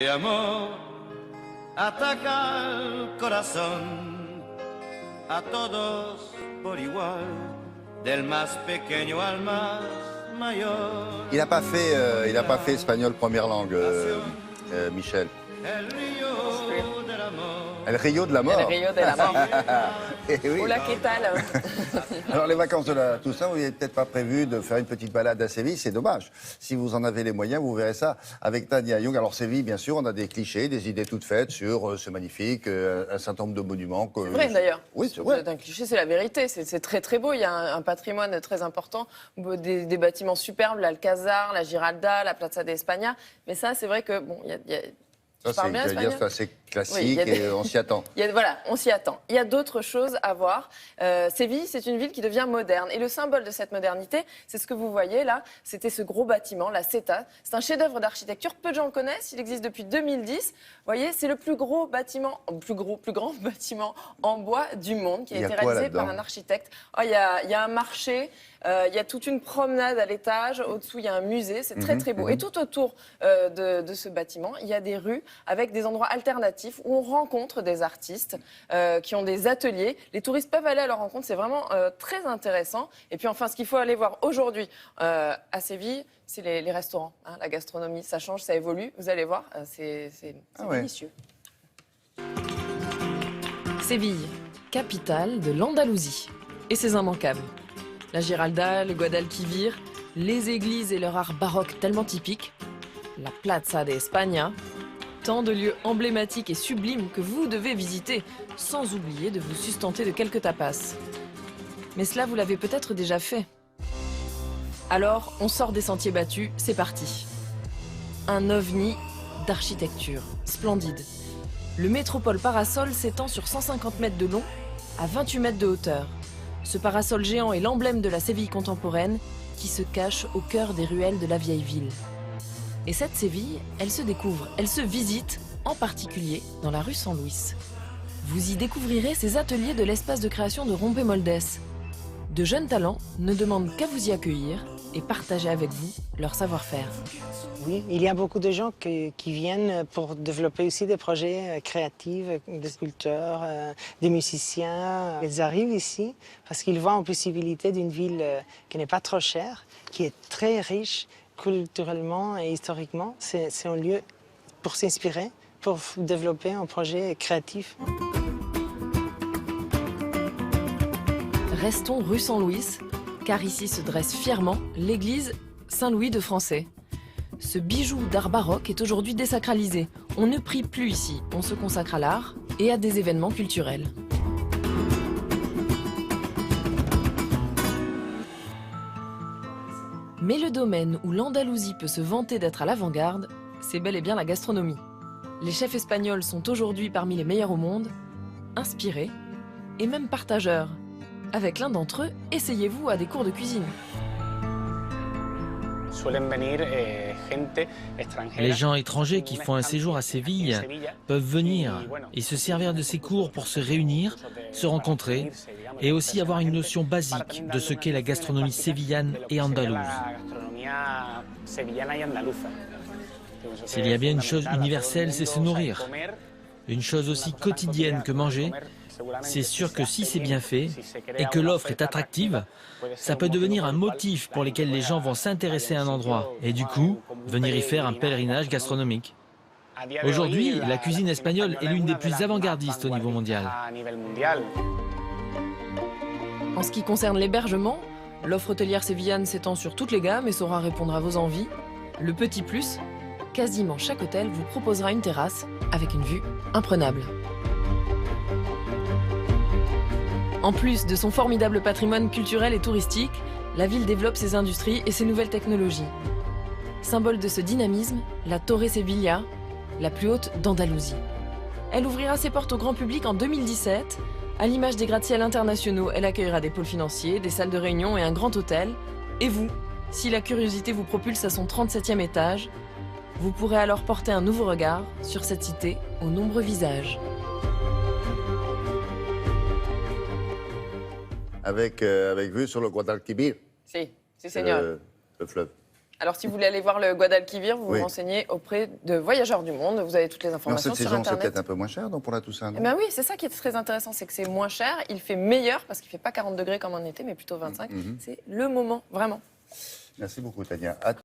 Amor ataca el corazón a todos por igual, del más pequeño al más mayor. Il n'a pas fait espagnol première langue, Michel. El río del amor. El Rio de la mort. El Rio de la mort. Eh oui. Hola, ¿qué tal? Alors les vacances de la Toussaint, vous n'avez peut-être pas prévu de faire une petite balade à Séville, c'est dommage. Si vous en avez les moyens, vous verrez ça avec Tania Young. Alors Séville, bien sûr, on a des clichés, des idées toutes faites sur ce magnifique, un certain nombre de monuments. C'est vrai d'ailleurs. Oui, c'est vrai. Un cliché, c'est la vérité. C'est très très beau. Il y a un patrimoine très important, des bâtiments superbes, l'Alcazar, la Giralda, la Plaza de España. Mais ça, c'est vrai que bon, il y a Ça, c'est assez classique et on s'y attend. Voilà, on s'y attend. Il y a d'autres choses à voir. Séville, c'est une ville qui devient moderne. Et le symbole de cette modernité, c'est ce que vous voyez là. C'était ce gros bâtiment, la Ceta. C'est un chef-d'œuvre d'architecture. Peu de gens le connaissent. Il existe depuis 2010. Vous voyez, c'est le plus grand bâtiment en bois du monde qui a été réalisé par un architecte. Oh, il y a un marché. Il y a toute une promenade à l'étage. Au-dessous, il y a un musée. C'est très, très beau. Et tout autour de ce bâtiment, il y a des rues avec des endroits alternatifs où on rencontre des artistes qui ont des ateliers. Les touristes peuvent aller à leur rencontre. C'est vraiment très intéressant. Et puis enfin, ce qu'il faut aller voir aujourd'hui à Séville, c'est les restaurants. Hein, la gastronomie, ça change, ça évolue. Vous allez voir, c'est délicieux. Séville, capitale de l'Andalousie. Et ses immanquables. La Giralda, le Guadalquivir, les églises et leur art baroque tellement typique, la Plaza de España, tant de lieux emblématiques et sublimes que vous devez visiter, sans oublier de vous sustenter de quelques tapas. Mais cela, vous l'avez peut-être déjà fait. Alors, on sort des sentiers battus, c'est parti. Un ovni d'architecture, splendide. Le métropole Parasol s'étend sur 150 mètres de long, à 28 mètres de hauteur. Ce parasol géant est l'emblème de la Séville contemporaine qui se cache au cœur des ruelles de la vieille ville. Et cette Séville, elle se découvre, elle se visite, en particulier dans la rue San Luis. Vous y découvrirez ces ateliers de l'espace de création de Rompemoldes. De jeunes talents ne demandent qu'à vous y accueillir et partager avec vous leur savoir-faire. Oui, il y a beaucoup de gens qui viennent pour développer aussi des projets créatifs, des sculpteurs, des musiciens. Ils arrivent ici parce qu'ils voient en possibilité d'une ville qui n'est pas trop chère, qui est très riche culturellement et historiquement. C'est un lieu pour s'inspirer, pour développer un projet créatif. Restons rue San Luis, car ici se dresse fièrement l'église Saint-Louis de Français. Ce bijou d'art baroque est aujourd'hui désacralisé. On ne prie plus ici, on se consacre à l'art et à des événements culturels. Mais le domaine où l'Andalousie peut se vanter d'être à l'avant-garde, c'est bel et bien la gastronomie. Les chefs espagnols sont aujourd'hui parmi les meilleurs au monde, inspirés et même partageurs. Avec l'un d'entre eux, essayez-vous à des cours de cuisine. Les gens étrangers qui font un séjour à Séville peuvent venir et se servir de ces cours pour se réunir, se rencontrer et aussi avoir une notion basique de ce qu'est la gastronomie sévillane et andalouse. S'il y a bien une chose universelle, c'est se nourrir. Une chose aussi quotidienne que manger, c'est sûr que si c'est bien fait et que l'offre est attractive, ça peut devenir un motif pour lequel les gens vont s'intéresser à un endroit et du coup, venir y faire un pèlerinage gastronomique. Aujourd'hui, la cuisine espagnole est l'une des plus avant-gardistes au niveau mondial. En ce qui concerne l'hébergement, l'offre hôtelière sévillane s'étend sur toutes les gammes et saura répondre à vos envies. Le petit plus, quasiment chaque hôtel vous proposera une terrasse avec une vue imprenable. En plus de son formidable patrimoine culturel et touristique, la ville développe ses industries et ses nouvelles technologies. Symbole de ce dynamisme, la Torre Sevilla, la plus haute d'Andalousie. Elle ouvrira ses portes au grand public en 2017. À l'image des gratte-ciels internationaux, elle accueillera des pôles financiers, des salles de réunion et un grand hôtel. Et vous, si la curiosité vous propulse à son 37e étage, vous pourrez alors porter un nouveau regard sur cette cité aux nombreux visages. Avec vue sur le Guadalquivir. Si, señor. Le fleuve. Alors, si vous voulez aller voir le Guadalquivir, vous Oui. vous renseignez auprès de Voyageurs du Monde. Vous avez toutes les Mais en informations cette sur saison, c'est Internet. peut-être un peu moins cher donc, pour la Toussaint, non? Eh ben oui, c'est ça qui est très intéressant, c'est que c'est moins cher, il fait meilleur, parce qu'il ne fait pas 40 degrés comme en été, mais plutôt 25. C'est le moment, vraiment. Merci beaucoup, Tania.